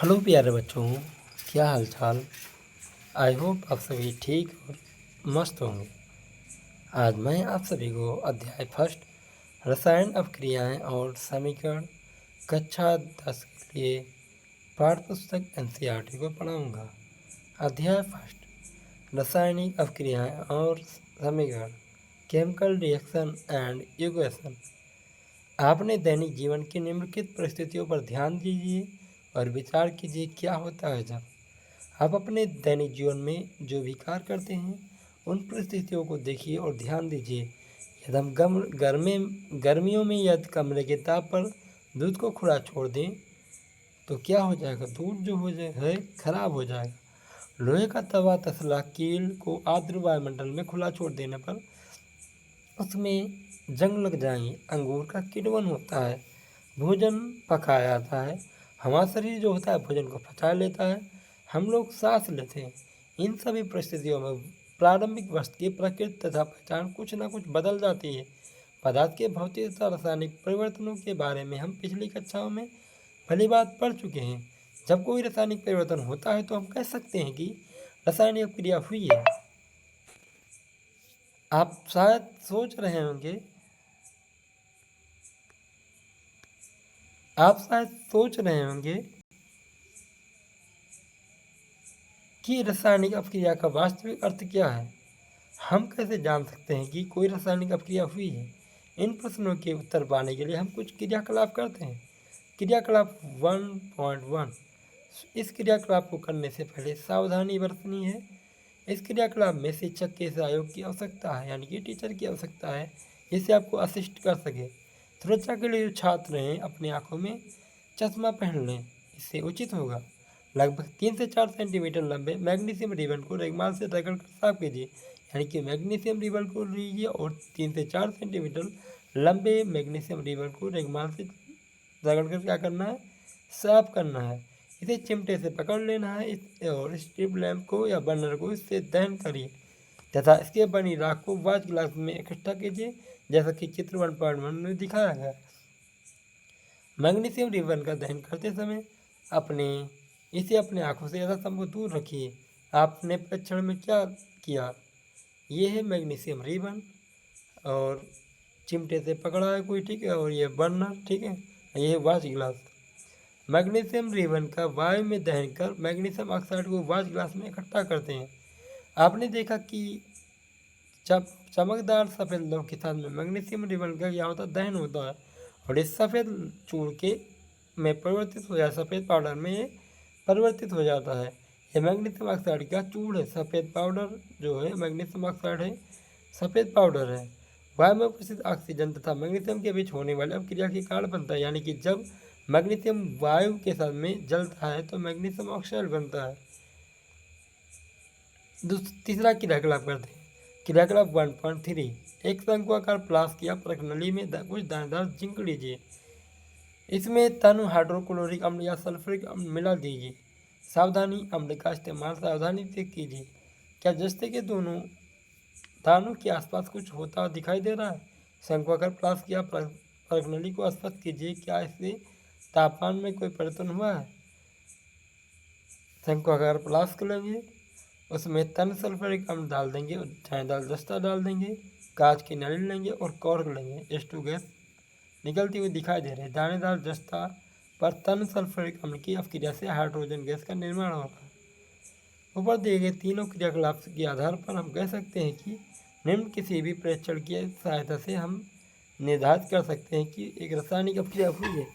Hello प्यारे बच्चों, क्या हाल चाल। आई होप आप सभी ठीक और मस्त होंगे। आज मैं आप सभी को अध्याय फर्स्ट रसायन अपक्रियाएं और समीकरण कक्षा 10 के लिए पाठ्य पुस्तक एनसीईआरटी को पढ़ाऊंगा। अध्याय फर्स्ट रासायनिक अपक्रियाएं और समीकरण केमिकल रिएक्शन एंड इक्वेशन। आपने दैनिक जीवन की निम्नलिखित परिस्थितियों पर ध्यान दीजिए और विचार कीजिए क्या होता है जब आप अपने दैनिक जीवन में जो भी कार्य करते हैं उन परिस्थितियों को देखिए और ध्यान दीजिए। यदि हम गर्मियों में यदि कमरे के ताप पर दूध को खुला छोड़ दें तो क्या हो जाएगा, दूध जो हो जाए है खराब हो जाएगा। लोहे का तवा तसला कील को आर्द्र वायुमंडल में खुला छोड़ देने पर उसमें जंग लग जाएंगे। अंगूर का किण्वन होता है, भोजन पकाया जाता है। हमारा शरीर जो होता है भोजन को पचा लेता है, हम लोग सांस लेते हैं। इन सभी परिस्थितियों में प्रारंभिक वस्तु की प्रकृति तथा पहचान कुछ न कुछ बदल जाती है। पदार्थ के भौतिक तथा रासायनिक परिवर्तनों के बारे में हम पिछली कक्षाओं में भली बात पढ़ चुके हैं। जब कोई रासायनिक परिवर्तन होता है तो हम कह सकते हैं कि रासायनिक क्रिया हुई है। आप शायद सोच रहे होंगे कि रासायनिक अपक्रिया का वास्तविक अर्थ क्या है। हम कैसे जान सकते हैं कि कोई रासायनिक अपक्रिया हुई है। इन प्रश्नों के उत्तर पाने के लिए हम कुछ क्रियाकलाप करते हैं। क्रियाकलाप 1.1। इस क्रियाकलाप को करने से पहले सावधानी बरतनी है। इस क्रियाकलाप में शिक्षक के सहयोग की आवश्यकता है, यानी कि टीचर की आवश्यकता है जिससे आपको असिस्ट कर सके। सुरक्षा के लिए जो छात्र हैं अपनी आंखों में चश्मा पहन लें, इससे उचित होगा। लगभग 3 से 4 सेंटीमीटर लंबे मैग्नीशियम रिबन को रेगमाल से रगड़ कर साफ कीजिए, यानी कि मैग्नीशियम रिबन को लीजिए और 3 से 4 सेंटीमीटर लंबे मैग्नीशियम रिबन को रेगमाल से रगड़ कर क्या करना है, साफ करना है। इसे चिमटे से पकड़ लेना है और स्ट्रिप लैंप को या बर्नर को इससे दहन करिए तथा इसके बनी राख को वाच ग्लास में इकट्ठा कीजिए, जैसा कि चित्र 1.1 में दिखाया गया। मैग्नीशियम रिबन का दहन करते समय इसे अपने आंखों से यथासंभव दूर रखिए। आपने परीक्षण में क्या किया, ये है मैग्नीशियम रिबन और चिमटे से पकड़ा है कोई, ठीक है, और ये बर्नर, ठीक है, ये है वाच ग्लास। मैग्नीशियम रिबन का वायु में दहन कर मैग्नीशियम ऑक्साइड को वाच ग्लास में इकट्ठा करते हैं। आपने देखा कि चमकदार सफ़ेद लौह के साथ में मैग्नीशियम रिबन का क्या होता है, दहन होता है और इस सफ़ेद चूर्ण के में परिवर्तित हो जाता है, सफ़ेद पाउडर में परिवर्तित हो जाता है। यह मैग्नीशियम ऑक्साइड का चूर्ण है। सफ़ेद पाउडर जो है मैग्नीशियम ऑक्साइड है, सफ़ेद पाउडर है। वायु में उपस्थित ऑक्सीजन तथा मैग्नीशियम के बीच होने वाली अपक्रिया के कारण बनता है, यानी कि जब मैग्नीशियम वायु के साथ में जलता है तो मैग्नीशियम ऑक्साइड बनता है। तीसरा क्रियाकलाप करते हैं। क्रियाकलाप 1.3। एक शंक्वाकार फ्लास्क या प्रकनली में कुछ दानेदार जिंक लीजिए। इसमें तनु हाइड्रोक्लोरिक अम्ल या सल्फ्यूरिक अम्ल मिला दीजिए। सावधानी, अम्ल का इस्तेमाल सावधानी से कीजिए। क्या जस्ते के दोनों दानों के आसपास कुछ होता दिखाई दे रहा है। शंक्वाकार फ्लास्क या प्रकनली को स्पर्श कीजिए, क्या इससे तापमान में कोई परिवर्तन हुआ है। शंक्वाकार फ्लास्क लेंगे, उसमें तन सल्फ्यूरिक अम्ल डाल देंगे और छायादार जस्ता डाल देंगे। कांच की नली लेंगे और कॉर्क लेंगे। H2 गैस निकलती हुई दिखाई दे रही है। दानेदार जस्ता पर तन सल्फ्यूरिक अम्ल की अपक्रिया से हाइड्रोजन गैस का निर्माण होगा। ऊपर दिए गए तीनों क्रियाकलाप के आधार पर हम कह सकते हैं कि निम्न किसी भी परीक्षण की सहायता से हम निर्धारित कर सकते हैं कि एक रासायनिक अपक्रिया हुई है।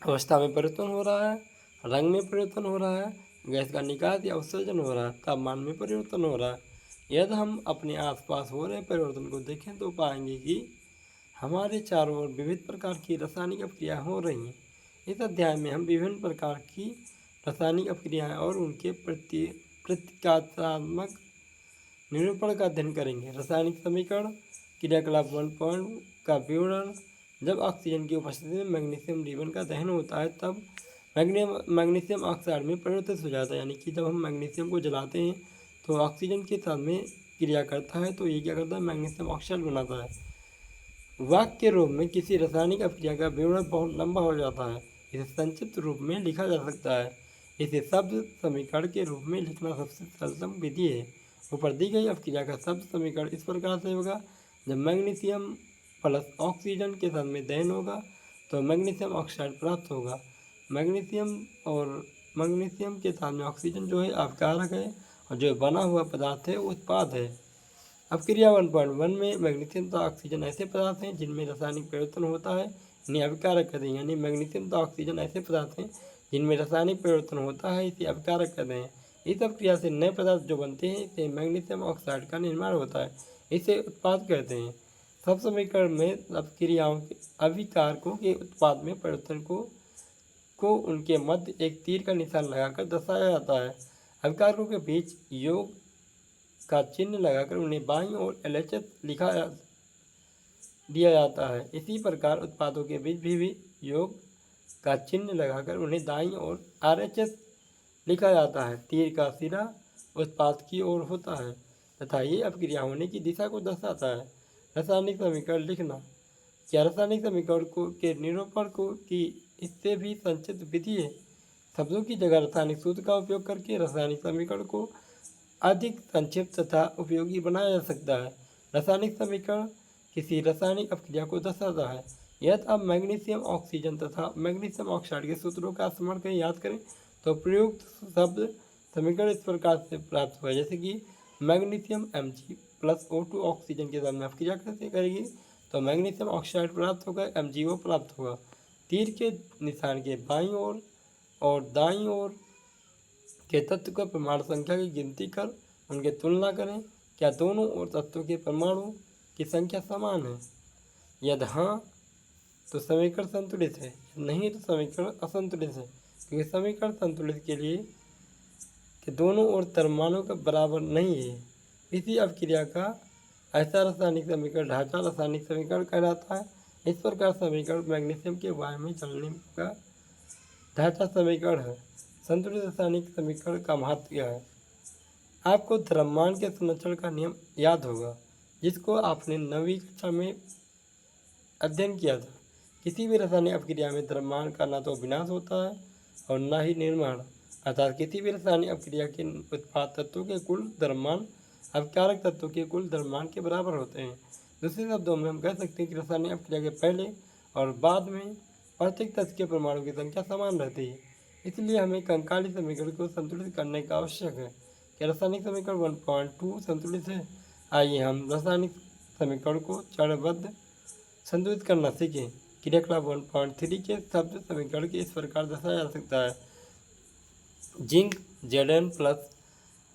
अवस्था में परिवर्तन हो रहा है, रंग में परिवर्तन हो रहा है, गैस का निकास या उत्सर्जन हो रहा है, तापमान में परिवर्तन हो रहा है। यदि हम अपने आसपास हो रहे परिवर्तन को देखें तो पाएंगे कि हमारे चारों ओर विविध प्रकार की रासायनिक अपक्रियाएं हो रही हैं। इस अध्याय में हम विभिन्न प्रकार की रासायनिक अपक्रियाएं और उनके प्रतीकात्मक निरूपण का अध्ययन करेंगे। रासायनिक समीकरण, क्रियाकलाप 1 का विवरण। जब ऑक्सीजन की उपस्थिति में मैग्नीशियम रिबन का दहन होता है तब मैग्नीशियम ऑक्साइड में परिवर्तित हो जाता है, यानी कि जब हम मैग्नीशियम को जलाते हैं तो ऑक्सीजन के साथ में क्रिया करता है तो ये क्या करता है, मैग्नीशियम ऑक्साइड बनाता है। वाक्य के रूप में किसी रासायनिक अपक्रिया का विवरण बहुत लंबा हो जाता है। इसे संक्षिप्त रूप में लिखा जा सकता है। इसे शब्द समीकरण के रूप में लिखना सबसे सरलतम विधि है। ऊपर दी गई अपक्रिया का शब्द समीकरण इस प्रकार से होगा। जब मैग्नीशियम प्लस ऑक्सीजन के साथ में दहन होगा तो मैग्नीशियम ऑक्साइड प्राप्त होगा। मैग्नीशियम के साथ में ऑक्सीजन जो है अपकारक है और जो बना हुआ पदार्थ है उत्पाद है। अपक्रिया 1.1 में मैग्नीशियम तथा ऑक्सीजन ऐसे पदार्थ हैं जिनमें रासायनिक परिवर्तन होता है, इन्हें अभिकारक कहते हैं। यानी मैग्नीशियम तथा ऑक्सीजन ऐसे पदार्थ हैं जिनमें रासायनिक परिवर्तन होता है, इसे अभिकारक कहते हैं। इस अपक्रिया से नए पदार्थ जो बनते हैं इसे मैग्नीशियम ऑक्साइड का निर्माण होता है, इसे उत्पाद कहते हैं। सब समीकरण में अपक्रियाओं के अभिकारकों के उत्पाद में परिवर्तन को उनके मध्य एक तीर का निशान लगाकर दर्शाया जाता है। अभिकारकों के बीच योग का चिन्ह लगाकर उन्हें बाईं ओर LHS दिया जाता है। इसी प्रकार उत्पादों के बीच भी योग का चिन्ह लगाकर उन्हें दाईं ओर RHS लिखा जाता है। तीर का सिरा उत्पाद की ओर होता है तथा ये अपक्रिया होने की दिशा को दर्शाता है। रासायनिक समीकरण लिखना। क्या रासायनिक समीकरण के निरूपण की इससे भी संक्षिप्त विधि है। शब्दों की जगह रासायनिक सूत्र का उपयोग करके रासायनिक समीकरण को अधिक संक्षिप्त तथा उपयोगी बनाया जा सकता है। रासायनिक समीकरण किसी रासायनिक अपक्रिया को दर्शाता है। यदि आप मैग्नीशियम ऑक्सीजन तथा मैग्नीशियम ऑक्साइड के सूत्रों का स्मरण करें, याद करें तो प्रयुक्त शब्द समीकरण इस प्रकार से प्राप्त हुआ, जैसे कि magnesium Mg plus O2 oxygen के साथ में अपक्रिया कैसे करेगी तो मैग्नीशियम ऑक्साइड प्राप्त होगा, MgO प्राप्त होगा। तीर के निशान के बाईं ओर और दाईं ओर के तत्व का परमाणु संख्या की गिनती कर उनकी तुलना करें। क्या दोनों ओर तत्वों के परमाणु की संख्या समान है? यदि हाँ तो समीकरण संतुलित है, नहीं तो समीकरण असंतुलित है, क्योंकि समीकरण संतुलित के लिए कि दोनों ओर परमाणु का बराबर नहीं है। इसी अपक्रिया का ऐसा रासायनिक समीकरण ढांचा रासायनिक समीकरण कहलाता है। इस प्रकार समीकरण मैग्नीशियम के वायु में चलने का ढांचा समीकरण है। संतुलित रासायनिक समीकरण का महत्व क्या है? आपको द्रव्यमान के संरक्षण का नियम याद होगा, जिसको आपने 9वीं कक्षा में अध्ययन किया था। किसी भी रासायनिक अपक्रिया में द्रव्यमान का ना तो विनाश होता है और ना ही निर्माण, अर्थात किसी भी रासायनिक अपक्रिया के उत्पाद तत्वों के कुल द्रव्यमान अपकारक तत्वों के कुल द्रव्यमान के बराबर होते हैं। दूसरे शब्दों में हम कह सकते हैं कि रासायनिक अपक्रिया के पहले और बाद में प्रत्येक तत्व के परमाणु की संख्या समान रहती है। इसलिए हमें कंकाली समीकरण को संतुलित करने का आवश्यक है। क्या रासायनिक समीकरण 1.2 संतुलित है? आइए हम रासायनिक समीकरण को चरणबद्ध संतुलित करना सीखें। क्रियाकलाप 1.3 के शब्द समीकरण के इस प्रकार दर्शाया जा सकता है। जिंक Zn प्लस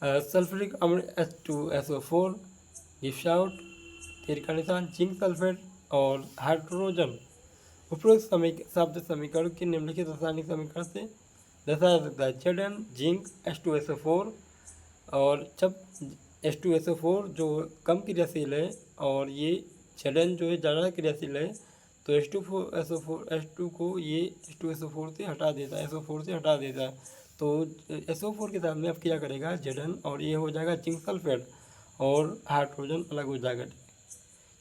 सल्फ्यूरिक अम्ल H2SO4 गिव्स आउट, तीर का निशान, जिंक सल्फेट और हाइड्रोजन। उपरोक्त शब्द समीकरण के निम्नलिखित रासायनिक समीकरण से दर्शाया जा सकता है। Zn जिंक H2SO4, और जब H2SO4 जो कम क्रियाशील है और ये Zn जो है ज़्यादा क्रियाशील है तो H2 को ये H2SO4 से हटा देता है, SO4 से हटा देता है। तो SO4 के साथ में अब क्या करेगा Zn और ये हो जाएगा जिंक सल्फेट और हाइड्रोजन अलग हो जाएगा।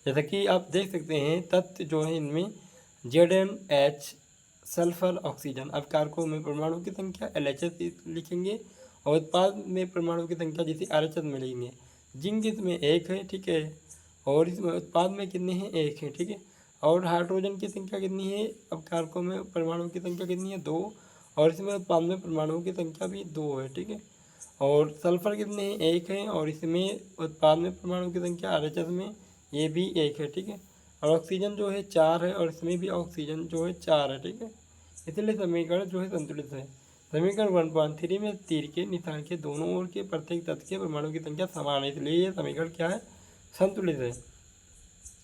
जैसा कि आप देख सकते हैं तत्व जो है इनमें ZnH सल्फर ऑक्सीजन अपकारकों में परमाणु की संख्या LHS लिखेंगे और उत्पाद में परमाणु की संख्या जैसे RHS में लिखेंगे। जिंक इसमें 1 है, ठीक है, और इसमें उत्पाद में कितने हैं? 1 है, ठीक है। और हाइड्रोजन की संख्या कितनी है? अपकारकों में परमाणु की संख्या कितनी है? 2, और इसमें उत्पाद में परमाणुओं की संख्या भी 2 है, ठीक है। और सल्फर कितने हैं? 1 है, और इसमें उत्पाद में परमाणु की संख्या RHS में ये भी 1 है, ठीक है। और ऑक्सीजन जो है 4 है, और इसमें भी ऑक्सीजन जो है 4 है, ठीक है। इसलिए समीकरण जो है संतुलित है। समीकरण 1.3 में तीर के निशान के दोनों ओर के प्रत्येक तत्व के परमाणु की संख्या समान है, इसलिए ये समीकरण क्या है? संतुलित है।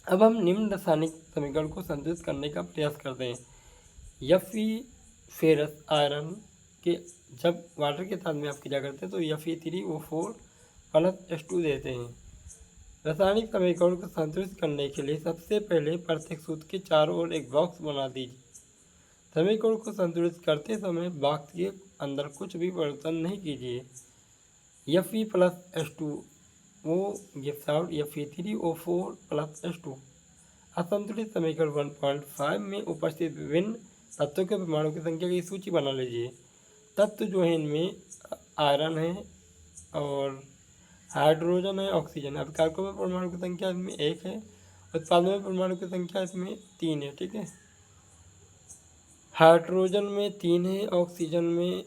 अब हम निम्न रासायनिक समीकरण को संतुलित करने का प्रयास करते हैं। Fe फेरस आयरन के जब वाटर के साथ में आप क्रिया करते हैं तो Fe3O4 प्लस H2 देते हैं। रासायनिक समीकरण को संतुलित करने के लिए सबसे पहले प्रत्येक सूत्र के चारों ओर एक बॉक्स बना दीजिए। समीकरण को संतुलित करते समय बॉक्स के अंदर कुछ भी परिवर्तन नहीं कीजिए। Fe plus H2O gives out Fe3O4 plus H2। असंतुलित समीकरण 1.5 में उपस्थित विभिन्न तत्वों के परमाणु की संख्या की सूची बना लीजिए। तत्व जो है इनमें आयरन है और हाइड्रोजन है, ऑक्सीजन है। अभिकारकों में परमाणु की संख्या इसमें 1 है, उत्पादों में परमाणु की संख्या इसमें 3 है। ठीक है, हाइड्रोजन में 3 है, ऑक्सीजन में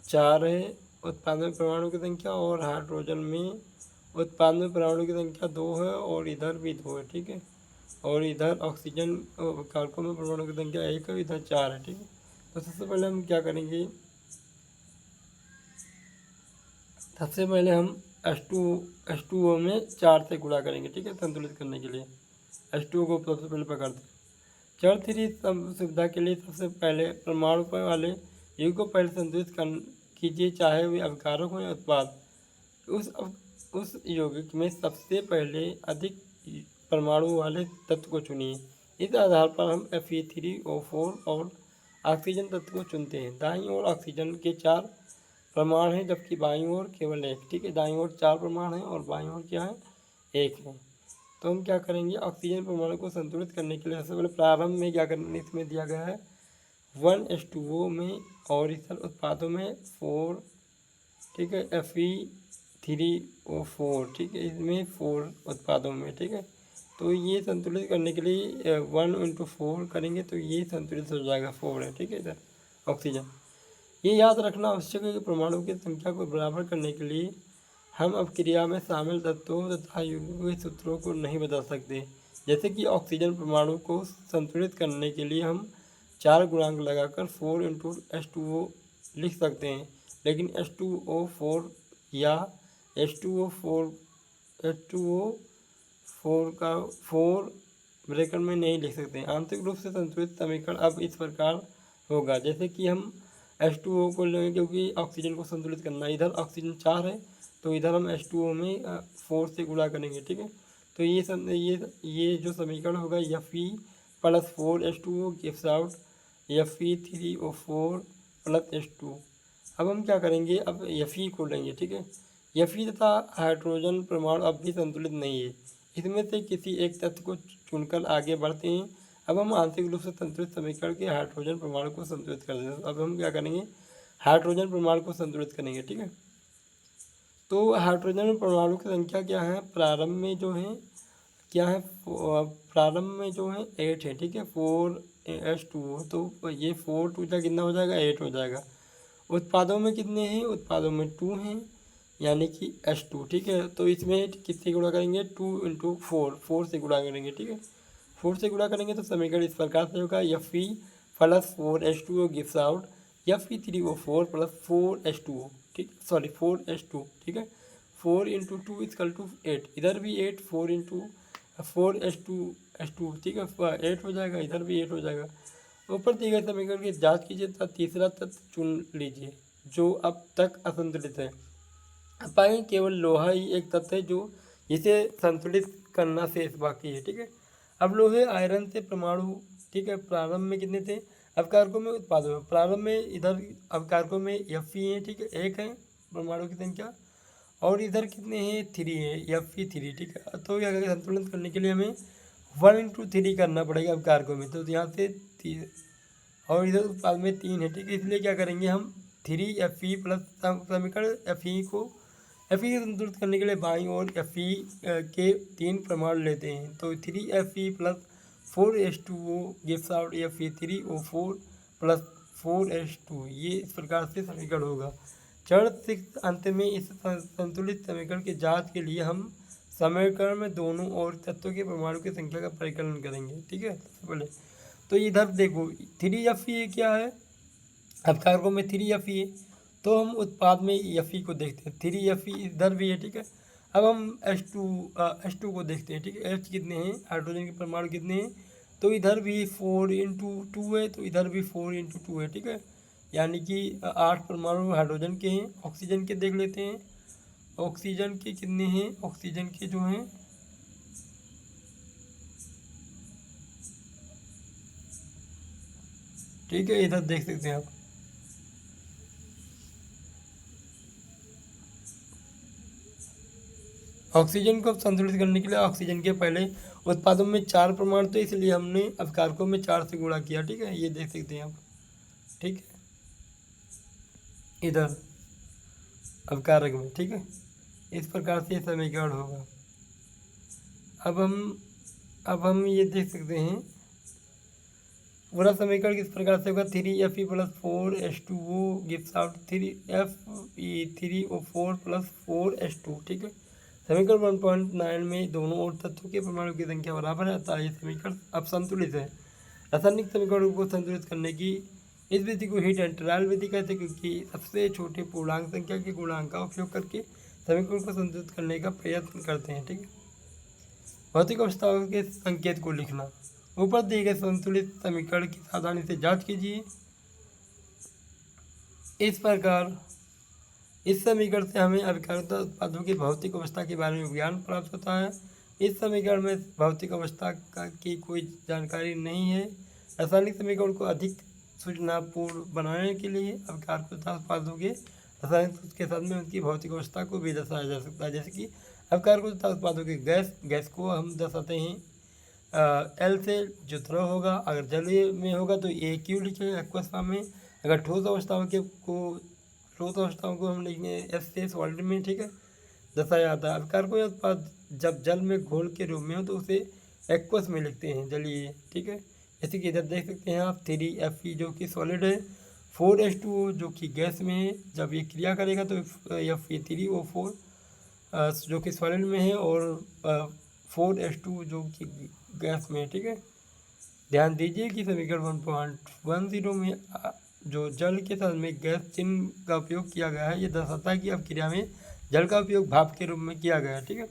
4 है उत्पादन में परमाणु की संख्या, और हाइड्रोजन में उत्पादन में परमाणु की संख्या 2 है और इधर भी 2 है। ठीक है, और इधर ऑक्सीजन कारकों में परमाणु की संख्या 1 है, इधर 4 है। ठीक है, तो सबसे पहले हम क्या करेंगे, सबसे पहले हम H2O में 4 से गुणा करेंगे। ठीक है, संतुलित करने के लिए H2O को सबसे पहले पकड़ते हैं। चर 3 सुविधा के लिए सबसे पहले परमाणु पर वाले युग को पहले संतुलित कीजिए, चाहे वे अभिकारक हो या उत्पाद। उस यौगिक में सबसे पहले अधिक परमाणु वाले तत्व को चुनिए। इस आधार पर हम Fe3O4 और ऑक्सीजन तत्व को चुनते हैं। दाईं ओर ऑक्सीजन के 4 परमाणु हैं, जबकि बाईं ओर केवल 1। ठीक है, दाईं ओर 4 परमाणु हैं और बाईं ओर क्या है, 1 है। तो हम क्या करेंगे, ऑक्सीजन परमाणु को संतुलित करने के लिए सबसे पहले प्रारंभ में क्या करना, इसमें दिया गया है 1H2O में, और इस उत्पादों में 4। ठीक है, Fe3O4। ठीक है, इसमें 4 उत्पादों में। ठीक है, तो ये संतुलित करने के लिए 1 × 4 करेंगे तो ये संतुलित हो जाएगा, 4 है। ठीक है, इधर ऑक्सीजन। ये याद रखना आवश्यक है कि परमाणु की संख्या को बराबर करने के लिए हम अब क्रिया में शामिल तत्वों तथा यौगिक सूत्रों को नहीं बदल सकते। जैसे कि ऑक्सीजन परमाणु को संतुलित करने के लिए हम 4 गुणांक लगाकर 4 × H2O लिख सकते हैं, लेकिन H2O4 या H2O4 का 4 ब्रैकेट में नहीं लिख सकते। आंतरिक रूप से संतुलित समीकरण अब इस प्रकार होगा, जैसे कि हम H2O को लेंगे क्योंकि ऑक्सीजन को संतुलित करना है। इधर ऑक्सीजन 4 है तो इधर हम H2O में 4 से गुणा करेंगे। ठीक है, तो ये जो समीकरण होगा Fe + 4H2O gives out Fe3O4 + H2। अब हम क्या करेंगे, अब Fe को लेंगे। ठीक है, Fe तथा हाइड्रोजन परमाणु अब भी संतुलित नहीं है, इसमें से किसी एक तत्व को चुनकर आगे बढ़ते हैं। अब हम आंतरिक रूप से संतुलित समीकरण के हाइड्रोजन परमाणु को संतुलित कर देंगे। अब हम क्या करेंगे, हाइड्रोजन परमाणु को संतुलित करेंगे। ठीक है, तो हाइड्रोजन परमाणु की संख्या क्या है, प्रारंभ में जो है क्या है, प्रारंभ में जो है 8 है। ठीक है, 4H2O, तो ये 4 2 जा कितना हो जाएगा, 8 हो जाएगा। उत्पादों में कितने हैं, उत्पादों में 2 हैं, यानी कि H2। ठीक है, तो इसमें किससे गुणा करेंगे, 2 × 4 से गुणा करेंगे। ठीक है, 4 से गुणा करेंगे तो समीकरण इस प्रकार से होगा Fe + 4H2O gives out Fe3O4 + 4H2O। ठीक, सॉरी 4H2। ठीक है, 4 × 2 = 8, इधर भी 8, 4 × 4H2। ठीक है, 8 हो जाएगा, इधर भी 8 हो जाएगा। ऊपर दिए गए समीकरण की जांच कीजिए तथा तीसरा तत्व चुन लीजिए जो अब तक असंतुलित है। अब पाएंगे केवल लोहा ही एक तत्व है जो इसे संतुलित करना शेष बाकी है। ठीक है, अब लोहे आयरन से परमाणु, ठीक है, प्रारंभ में कितने थे, अवकारकों में उत्पादों में, प्रारंभ में इधर अवकारकों में Fe है। ठीक है, 1 है परमाणु की संख्या, और इधर कितने हैं, 3 है, Fe3। ठीक है, तो यह संतुलित करने के लिए हमें 1 × 3 करना पड़ेगा अवकारकों में, तो यहाँ से 3, और इधर उत्पाद में 3 है। ठीक है, इसलिए क्या करेंगे हम 3Fe प्लस समीकरण Fe को संतुलित करने के लिए बाईं ओर Fe के 3 परमाणु लेते हैं, तो 3Fe + 4H2O gives out Fe3O4 + 4H2। ये इस प्रकार से समीकरण होगा। चरण 6 अंत में इस संतुलित समीकरण की जांच के लिए हम समीकरण में दोनों ओर तत्वों के परमाणु की संख्या का परिकलन करेंगे। ठीक है, सबसे पहले तो इधर देखो 3Fe क्या है, अवकारकों में 3Fe है, तो हम उत्पाद में Fe को देखते हैं, 3Fe इधर भी है। ठीक है, अब हम H2 को देखते हैं। ठीक है, H कितने हैं, हाइड्रोजन के परमाणु कितने हैं, तो इधर भी 4 × 2 है, तो इधर भी 4 × 2 है। ठीक है, यानी कि 8 परमाणु हाइड्रोजन के हैं। ऑक्सीजन के देख लेते हैं, ऑक्सीजन के कितने हैं, ऑक्सीजन के जो हैं ठीक है, इधर देख सकते हैं आप, ऑक्सीजन को संतुलित करने के लिए ऑक्सीजन के पहले उत्पादों में 4 प्रमाण, तो इसलिए हमने अपकारकों में 4 से गुणा किया। ठीक है, ये देख सकते हैं आप। ठीक है, इधर अपकारक में। ठीक है, इस प्रकार से समीकरण होगा। अब हम ये देख सकते हैं पूरा समीकरण किस प्रकार से होगा। 3Fe + 4H2O gives out 3Fe3O4 + 4H2। ठीक है, समीकरण 1.9 में दोनों ओर तत्वों के परमाणु की संख्या बराबर है, अतः ये समीकरण अब संतुलित है। रासायनिक समीकरणों को संतुलित करने की इस विधि को हीट एंड ट्रायल विधि कहते हैं, क्योंकि सबसे छोटे पूर्णांक संख्या के गुणांक का उपयोग करके समीकरण को संतुलित करने का प्रयत्न करते हैं। ठीक है, भौतिक अवस्थाओं के संकेत को लिखना। ऊपर दिए गए संतुलित समीकरण की सावधानी से जांच कीजिए। इस प्रकार इस समीकरण से हमें अभिकारक उत्पादों की भौतिक अवस्था के बारे में ज्ञान प्राप्त होता है। इस समीकरण में भौतिक अवस्था की कोई जानकारी नहीं है। रासायनिक समीकरण को अधिक सूचनापूर्ण बनाने के लिए अभिकारक उत्पादों के रासायनिक के साथ में उनकी भौतिक अवस्था को भी दर्शाया जा सकता है। जैसे कि अभिकारक उत्पादों की गैस को हम दर्शाते हैं एल से, जो द्रव होगा। अगर जलीय में होगा तो AQ लिखेंगे एक्वस फॉर्म में। अगर ठोस अवस्थाओं को हम लिखेंगे S से, सॉलिड में। ठीक है, दर्शाया जाता है। अभिकारक उत्पाद जब जल में घोल के रूप में हो तो उसे एक्वस में लिखते हैं, जलीय। ठीक है, जैसे कि इधर देख सकते हैं आप 3Fe जो कि सॉलिड है, 4H2O जो कि गैस में है। जब ये क्रिया करेगा तो Fe3O4 जो कि सॉलिड में है, और 4H2 जो कि गैस में है। ठीक है, ध्यान दीजिए कि समीकरण 1.10 में जो जल के साथ में गैस चिन्ह का उपयोग किया गया है, ये दर्शाता है कि अब क्रिया में जल का उपयोग भाप के रूप में किया गया है। ठीक है,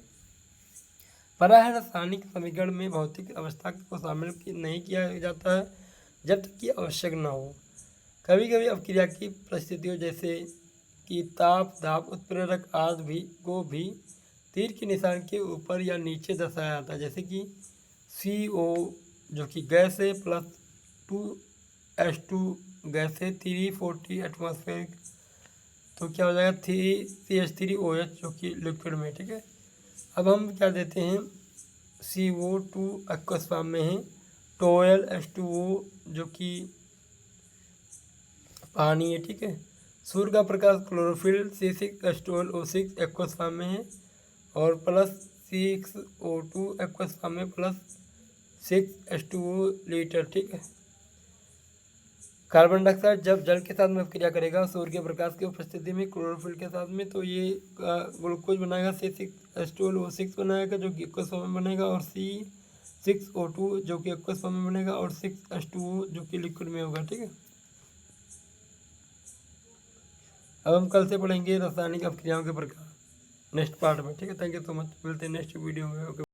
प्रायः रासायनिक समीकरण में भौतिक अवस्था को शामिल नहीं किया जाता है जब तक कि आवश्यक न हो। कभी कभी अपक्रिया की परिस्थितियों जैसे कि ताप, दाब, उत्प्रेरक आदि को भी तीर के निशान के ऊपर या नीचे दर्शाया जाता है। जैसे कि CO जो कि गैस है प्लस 2H2 गैस है, 340 एटमॉस्फेरिक, तो क्या हो जाएगा 3CH3OH जो कि लिक्विड में। ठीक है, अब हम क्या देते हैं CO2 एक्वस फॉर्म में है, 12H2O जो कि पानी है। ठीक है, सूर्य का प्रकाश क्लोरोफिल C6H12O6 एक्वस फॉर्म में है, और प्लस 6O2 एक्वस फॉर्म में प्लस 6H2O लीटर। ठीक है, कार्बन डाइऑक्साइड जब जल के साथ में क्रिया करेगा सूर्य के प्रकाश की उपस्थिति में क्लोरोफिल के साथ में, तो ये ग्लूकोज बनाएगा, C6H12O6 बनाएगा जो कि एक्वस फॉर्म में बनेगा, और C6O2 जो कि एक्वस फॉर्म में बनेगा, और 6H2O जो कि लिक्विड में होगा। ठीक है, अब हम कल से पढ़ेंगे रासायनिक अपक्रियाओं के प्रकार नेक्स्ट पार्ट में। ठीक है, थैंक यू सो मच, मिलते हैं नेक्स्ट वीडियो में। ओके।